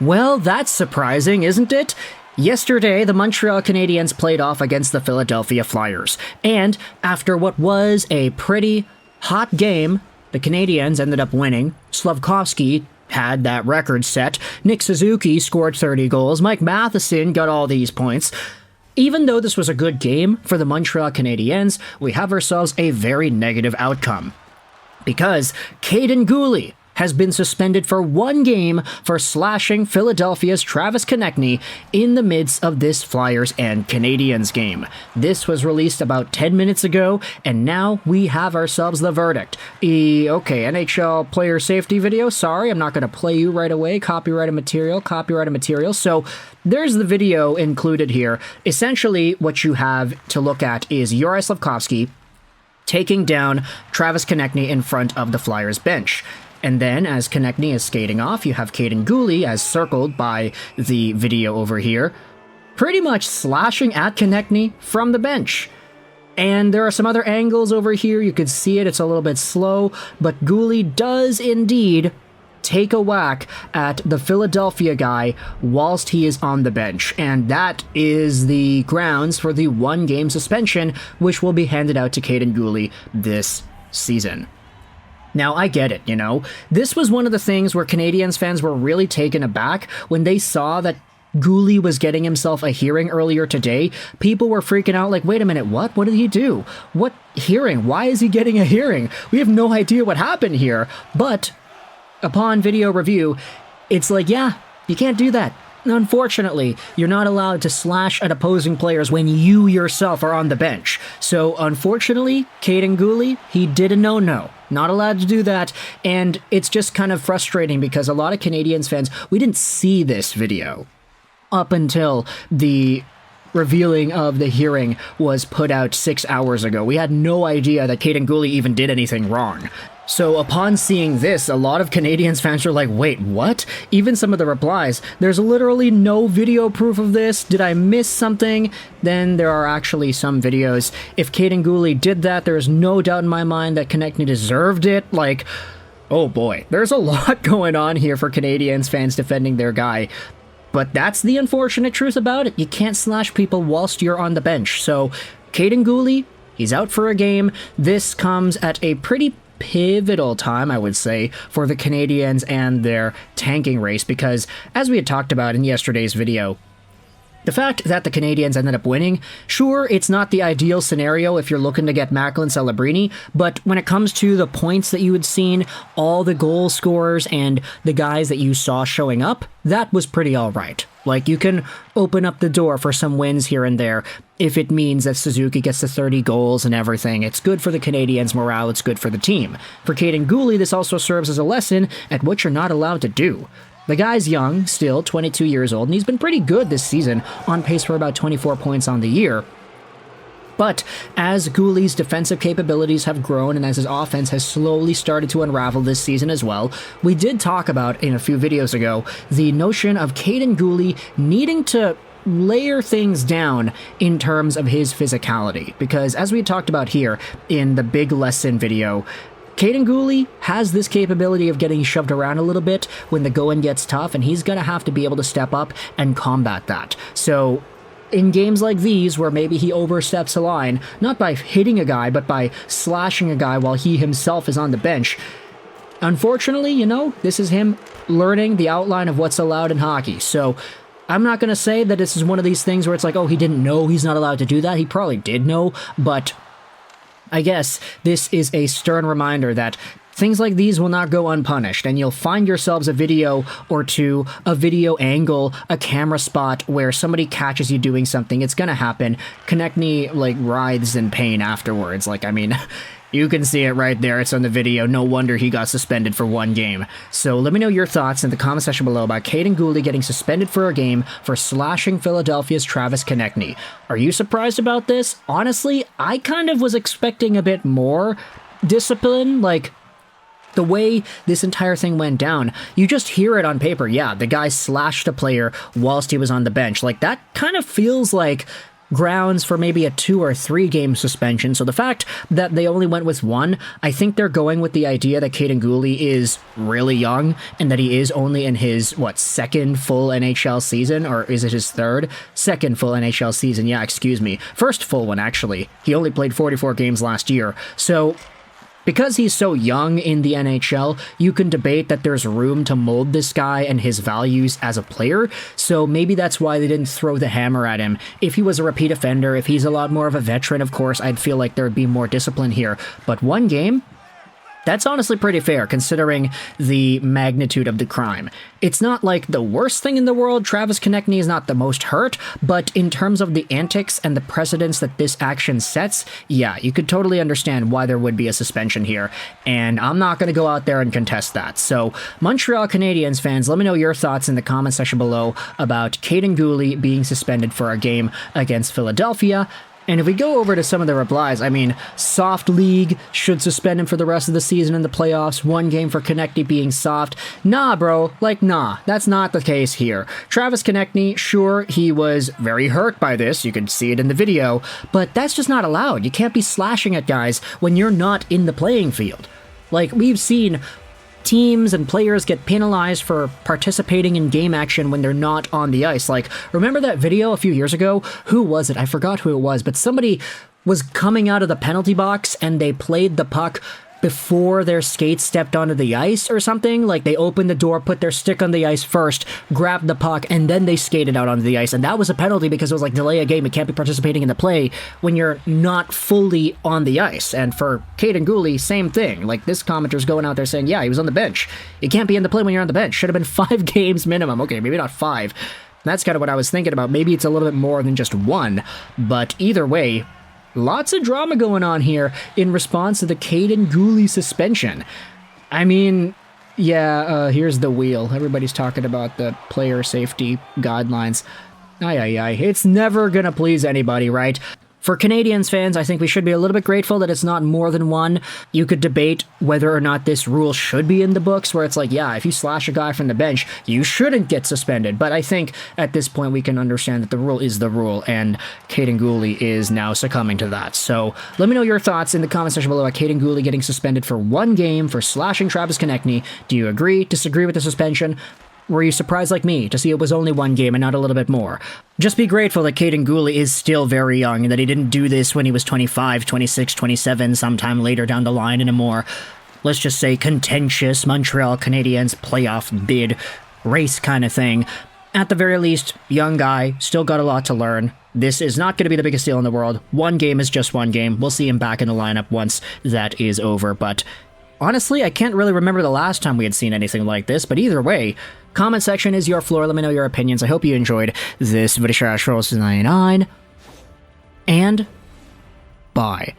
Well, that's surprising, isn't it? Yesterday, the Montreal Canadiens played off against the Philadelphia Flyers, and after what was a pretty hot game, the Canadiens ended up winning. Slafkovsky had that record set. Nick Suzuki scored 30 goals. Mike Matheson got all these points. Even though this was a good game for the Montreal Canadiens, we have ourselves a very negative outcome. Because Kaiden Guhle has been suspended for 1 game for slashing Philadelphia's Travis Konecny in the midst of this Flyers and Canadiens game. This was released about 10 minutes ago, and now we have ourselves the verdict. Okay, NHL player safety video. Sorry, I'm not going to play you right away. Copyrighted material. So there's the video included here. Essentially, what you have to look at is Juraj Slafkovsky taking down Travis Konecny in front of the Flyers bench. And then, as Konecny is skating off, you have Kaiden Guhle, as circled by the video over here, pretty much slashing at Konecny from the bench. And there are some other angles over here. You could see it. It's a little bit slow. But Guhle does indeed take a whack at the Philadelphia guy whilst he is on the bench. And that is the grounds for the 1-game suspension, which will be handed out to Kaiden Guhle this season. Now, I get it, This was one of the things where Canadiens fans were really taken aback when they saw that Guhle was getting himself a hearing earlier today. People were freaking out like, wait a minute, what? What did he do? What hearing? Why is he getting a hearing? We have no idea what happened here. But upon video review, it's like, yeah, you can't do that. Unfortunately, you're not allowed to slash at opposing players when you yourself are on the bench. So, unfortunately, Kaiden Guhle, he did a no-no. Not allowed to do that, and it's just kind of frustrating because a lot of Canadiens fans, we didn't see this video up until the revealing of the hearing was put out 6 hours ago. We had no idea that Kaiden Guhle even did anything wrong. So upon seeing this, a lot of Canadiens fans are like, wait, what? Even some of the replies, there's literally no video proof of this. Did I miss something? Then there are actually some videos. If Kaiden Guhle did that, there's no doubt in my mind that Konecny deserved it. Like, oh boy, there's a lot going on here for Canadiens fans defending their guy. But that's the unfortunate truth about it. You can't slash people whilst you're on the bench. So Kaiden Guhle, he's out for a game. This comes at a pretty pivotal time, I would say, for the Canadiens and their tanking race, because as we had talked about in yesterday's video, the fact that the Canadiens ended up winning, sure, it's not the ideal scenario if you're looking to get Macklin Celebrini, but when it comes to the points that you had seen, all the goal scorers and the guys that you saw showing up, that was pretty alright. Like, you can open up the door for some wins here and there if it means that Suzuki gets to 30 goals and everything. It's good for the Canadiens' morale, it's good for the team. For Kaiden Guhle, this also serves as a lesson at what you're not allowed to do. The guy's young, still 22 years old, and he's been pretty good this season, on pace for about 24 points on the year. But as Guhle's defensive capabilities have grown and as his offense has slowly started to unravel this season as well, we did talk about, in a few videos ago, the notion of Kaiden Guhle needing to layer things down in terms of his physicality. Because as we talked about here in the big lesson video, Kaiden Guhle has this capability of getting shoved around a little bit when the going gets tough, and he's going to have to be able to step up and combat that. So in games like these, where maybe he oversteps a line, not by hitting a guy, but by slashing a guy while he himself is on the bench, unfortunately, this is him learning the outline of what's allowed in hockey. So I'm not going to say that this is one of these things where it's like, oh, he didn't know he's not allowed to do that. He probably did know, but I guess this is a stern reminder that things like these will not go unpunished, and you'll find yourselves a video or two, a video angle, a camera spot where somebody catches you doing something. It's gonna happen. Konecny, writhes in pain afterwards. You can see it right there. It's on the video. No wonder he got suspended for 1 game. So let me know your thoughts in the comment section below about Kaiden Guhle getting suspended for a game for slashing Philadelphia's Travis Konecny. Are you surprised about this? Honestly, I kind of was expecting a bit more discipline. The way this entire thing went down, you just hear it on paper. Yeah, the guy slashed a player whilst he was on the bench. That kind of feels like grounds for maybe a 2 or 3 game suspension. So the fact that they only went with 1, I think they're going with the idea that Kaiden Guhle is really young and that he is only in his, second full NHL season? Or is it his third? Second full NHL season, yeah, excuse me. First full one, actually. He only played 44 games last year. So because he's so young in the NHL, you can debate that there's room to mold this guy and his values as a player, so maybe that's why they didn't throw the hammer at him. If he was a repeat offender, if he's a lot more of a veteran, of course, I'd feel like there'd be more discipline here. But 1 game? That's honestly pretty fair, considering the magnitude of the crime. It's not like the worst thing in the world. Travis Konecny is not the most hurt, but in terms of the antics and the precedents that this action sets, yeah, you could totally understand why there would be a suspension here, and I'm not going to go out there and contest that. So, Montreal Canadiens fans, let me know your thoughts in the comment section below about Kaiden Guhle being suspended for a game against Philadelphia. And if we go over to some of the replies, I mean, soft league should suspend him for the rest of the season in the playoffs. 1 game for Konecny being soft. Nah, bro. Nah. That's not the case here. Travis Konecny, sure, he was very hurt by this. You could see it in the video. But that's just not allowed. You can't be slashing at guys when you're not in the playing field. We've seen teams and players get penalized for participating in game action when they're not on the ice. Remember that video a few years ago? Who was it? I forgot who it was, but somebody was coming out of the penalty box and they played the puck before their skates stepped onto the ice or something. They opened the door, put their stick on the ice first, grabbed the puck, and then they skated out onto the ice. And that was a penalty because it was delay a game. You can't be participating in the play when you're not fully on the ice. And for Kaiden Guhle, same thing. This commenter's going out there saying, yeah, he was on the bench. You can't be in the play when you're on the bench. Should have been 5 games minimum. Okay, maybe not 5. That's kind of what I was thinking about. Maybe it's a little bit more than just 1. But either way, lots of drama going on here in response to the Kaiden Guhle suspension. I mean, yeah, here's the wheel. Everybody's talking about the player safety guidelines. Aye. It's never gonna please anybody, right? For Canadiens fans, I think we should be a little bit grateful that it's not more than 1. You could debate whether or not this rule should be in the books, where it's yeah, if you slash a guy from the bench, you shouldn't get suspended. But I think at this point we can understand that the rule is the rule, and Kaiden Guhle is now succumbing to that. So let me know your thoughts in the comment section below about Kaiden Guhle getting suspended for 1 game for slashing Travis Konecny. Do you agree, disagree with the suspension? Were you surprised like me to see it was only 1 game and not a little bit more? Just be grateful that Kaiden Guhle is still very young and that he didn't do this when he was 25, 26, 27, sometime later down the line in a more, let's just say, contentious Montreal Canadiens playoff bid race kind of thing. At the very least, young guy, still got a lot to learn. This is not going to be the biggest deal in the world. 1 game is just 1 game. We'll see him back in the lineup once that is over, but honestly, I can't really remember the last time we had seen anything like this, but either way, comment section is your floor. Let me know your opinions. I hope you enjoyed this video. 99, and bye.